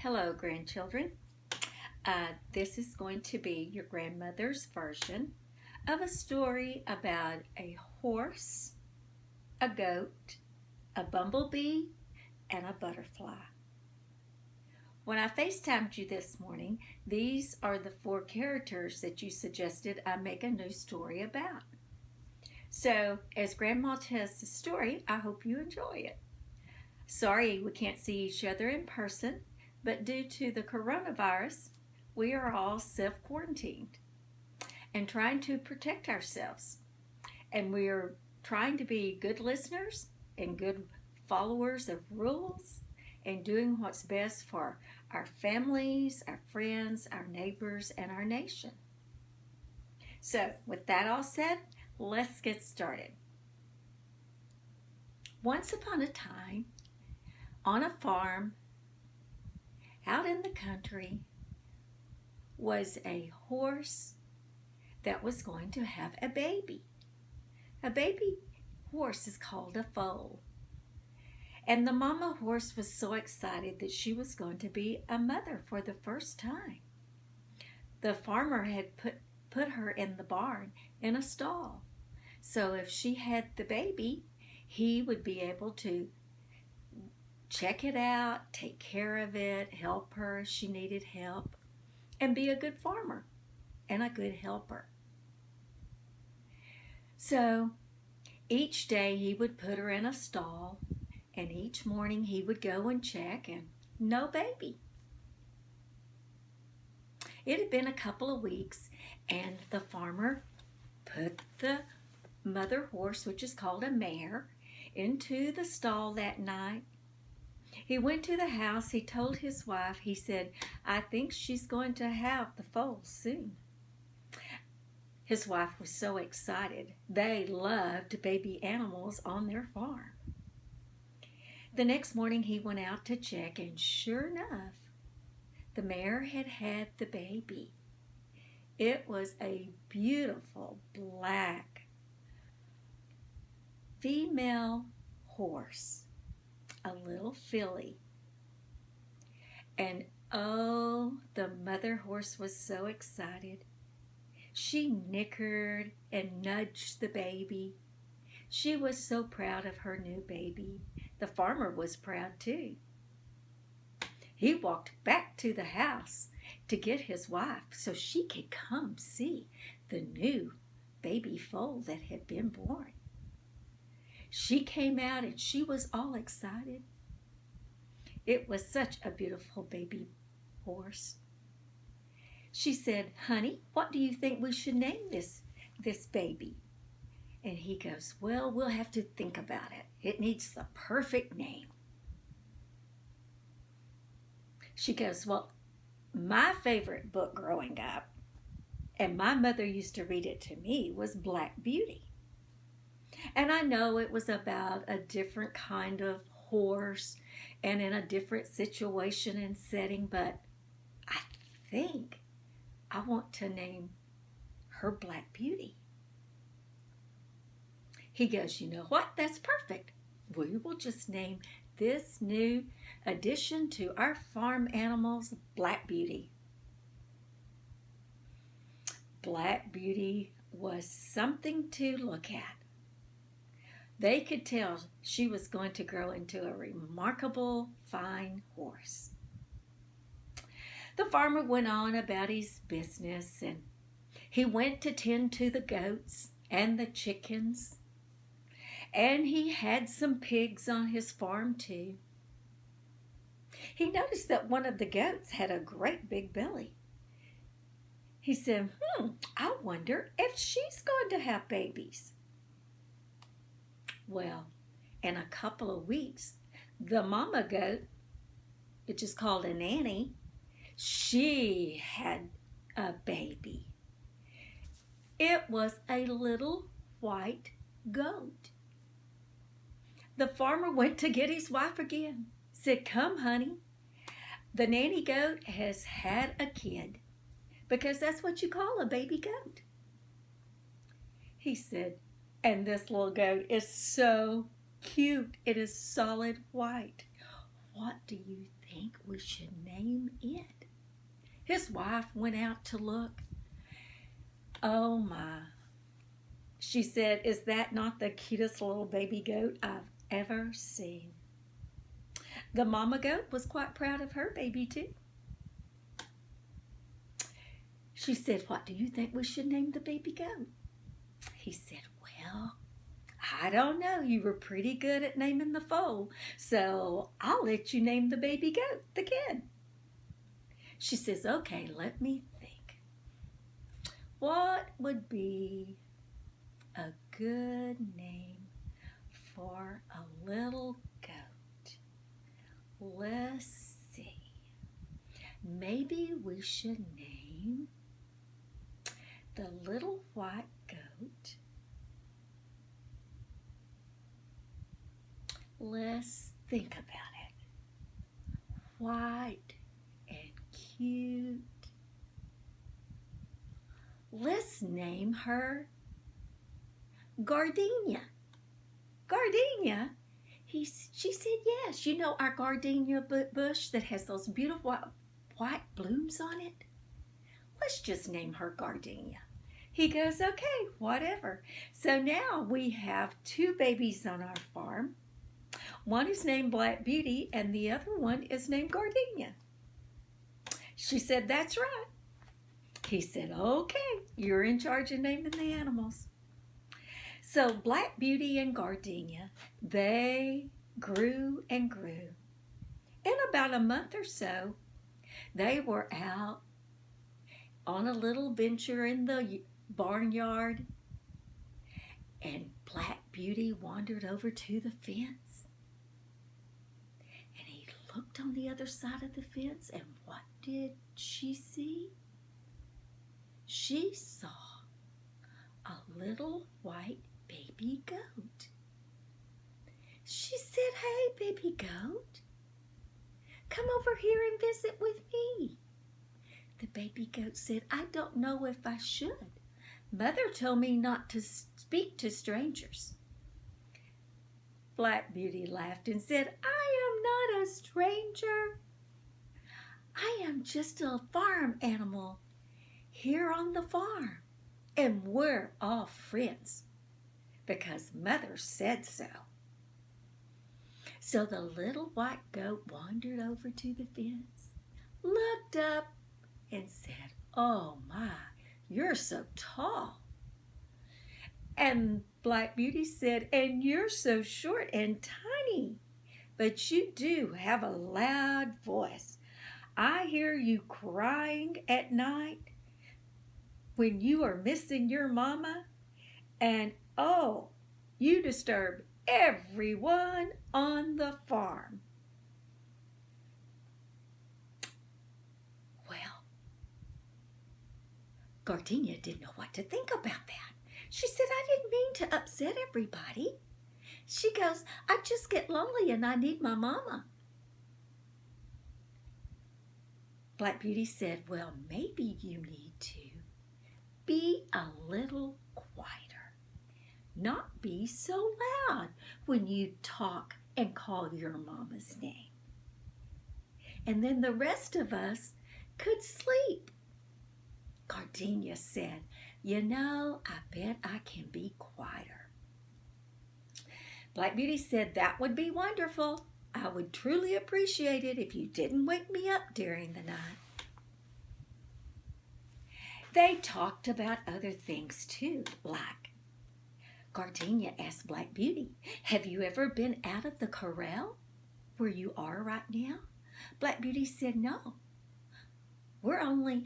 Hello, grandchildren. This is going to be your grandmother's version of a story about a horse, a goat, a bumblebee, and a butterfly. When I FaceTimed you this morning, these are the four characters that you suggested I make a new story about. So, as Grandma tells the story, I hope you enjoy it. Sorry we can't see each other in person, but due to the coronavirus, we are all self-quarantined and trying to protect ourselves. And we are trying to be good listeners and good followers of rules and doing what's best for our families, our friends, our neighbors, and our nation. So, with that all said, let's get started. Once upon a time, on a farm out in the country, was a horse that was going to have a baby. A baby horse is called a foal. And the mama horse was so excited that she was going to be a mother for the first time. The farmer had put her in the barn in a stall. So if she had the baby, he would be able to check it out, take care of it, help her if she needed help, and be a good farmer and a good helper. So each day he would put her in a stall, and each morning he would go and check, and no baby. It had been a couple of weeks, and the farmer put the mother horse, which is called a mare, into the stall that night. He went to the house, he told his wife, he said, I think she's going to have the foal soon. His wife was so excited. They loved baby animals on their farm. The next morning he went out to check, and sure enough, the mare had had the baby. It was a beautiful black female horse, a little filly. And oh, the mother horse was so excited. She nickered and nudged the baby. She was so proud of her new baby. The farmer was proud too. He walked back to the house to get his wife so she could come see the new baby foal that had been born. She came out and she was all excited. It was such a beautiful baby horse. She said, honey, what do you think we should name this baby? And he goes, well, we'll have to think about it. It needs the perfect name. She goes, well, my favorite book growing up, and my mother used to read it to me, was Black Beauty. And I know it was about a different kind of horse and in a different situation and setting, but I think I want to name her Black Beauty. He goes, you know what? That's perfect. We will just name this new addition to our farm animals Black Beauty. Black Beauty was something to look at. They could tell she was going to grow into a remarkable, fine horse. The farmer went on about his business, and he went to tend to the goats and the chickens, and he had some pigs on his farm too. He noticed that one of the goats had a great big belly. He said, I wonder if she's going to have babies. Well, in a couple of weeks, the mama goat, which is called a nanny, she had a baby. It was a little white goat. The farmer went to get his wife again. Said, come, honey. The nanny goat has had a kid, because that's what you call a baby goat. He said, and this little goat is so cute. It is solid white. what do you think we should name it? His wife went out to look. Oh my. She said, is that not the cutest little baby goat I've ever seen? The mama goat was quite proud of her baby too. She said, what do you think we should name the baby goat? He said, well, I don't know. You were pretty good at naming the foal, so I'll let you name the baby goat, the kid. She says, okay, let me think. What would be a good name for a little goat? Let's see. Maybe we should name the little white goat. Let's think about it. White and cute. Let's name her Gardenia. Gardenia? She said yes. You know our gardenia bush that has those beautiful white blooms on it? Let's just name her Gardenia. He goes, okay, whatever. So now we have 2 babies on our farm. One is named Black Beauty and the other one is named Gardenia. She said, that's right. He said, okay, you're in charge of naming the animals. So Black Beauty and Gardenia, they grew and grew. In about a month or so, they were out on a little venture in the barnyard, and Black Beauty wandered over to the fence. And he looked on the other side of the fence, and what did she see? She saw a little white baby goat. She said, hey, baby goat, come over here and visit with me. The baby goat said, I don't know if I should. Mother told me not to speak to strangers. Black Beauty laughed and said, I am not a stranger. I am just a farm animal here on the farm, and we're all friends because Mother said so. So the little white goat wandered over to the fence, looked up, and said, oh my, you're so tall. And Black Beauty said, and you're so short and tiny, but you do have a loud voice. I hear you crying at night when you are missing your mama, and oh, you disturb everyone on the farm. Well, Gardenia didn't know what to think about that. She said, I didn't mean to upset everybody. She goes, I just get lonely and I need my mama. Black Beauty said, well, maybe you need to be a little quieter. Not be so loud when you talk and call your mama's name. And then the rest of us could sleep. Gardenia said, you know, I bet I can be quieter. Black Beauty said, that would be wonderful. I would truly appreciate it if you didn't wake me up during the night. They talked about other things too, like Gardenia asked Black Beauty, have you ever been out of the corral where you are right now? Black Beauty said, no. We're only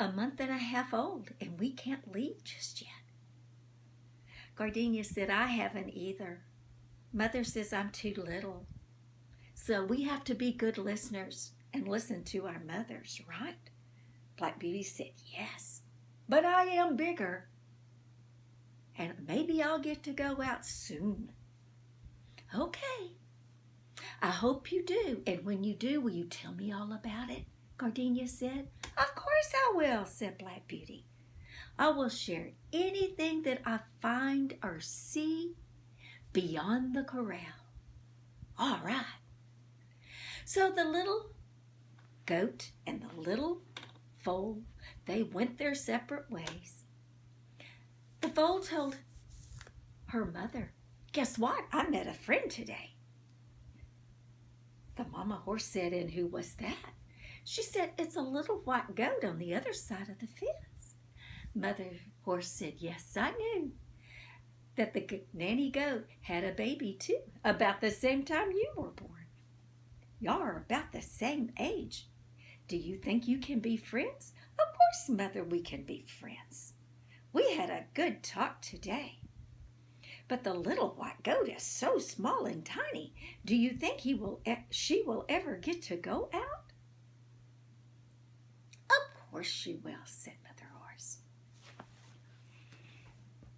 a month and a half old and we can't leave just yet. Gardenia said, I haven't either. Mother says I'm too little. So we have to be good listeners and listen to our mothers, right? Black Beauty said, yes, but I am bigger. And maybe I'll get to go out soon. Okay. I hope you do. And when you do, will you tell me all about it? Gardenia said. Of course I will, said Black Beauty. I will share anything that I find or see beyond the corral. All right. So the little goat and the little foal, they went their separate ways. The foal told her mother, "Guess what? I met a friend today." The mama horse said, "And who was that?" She said, "It's a little white goat on the other side of the fence." Mother horse said, "Yes, I knew that the nanny goat had a baby too, about the same time you were born. Y'all are about the same age. Do you think you can be friends?" "Of course, Mother, we can be friends. We had a good talk today. But the little white goat is so small and tiny. Do you think she will ever get to go out?" "Of course she will," said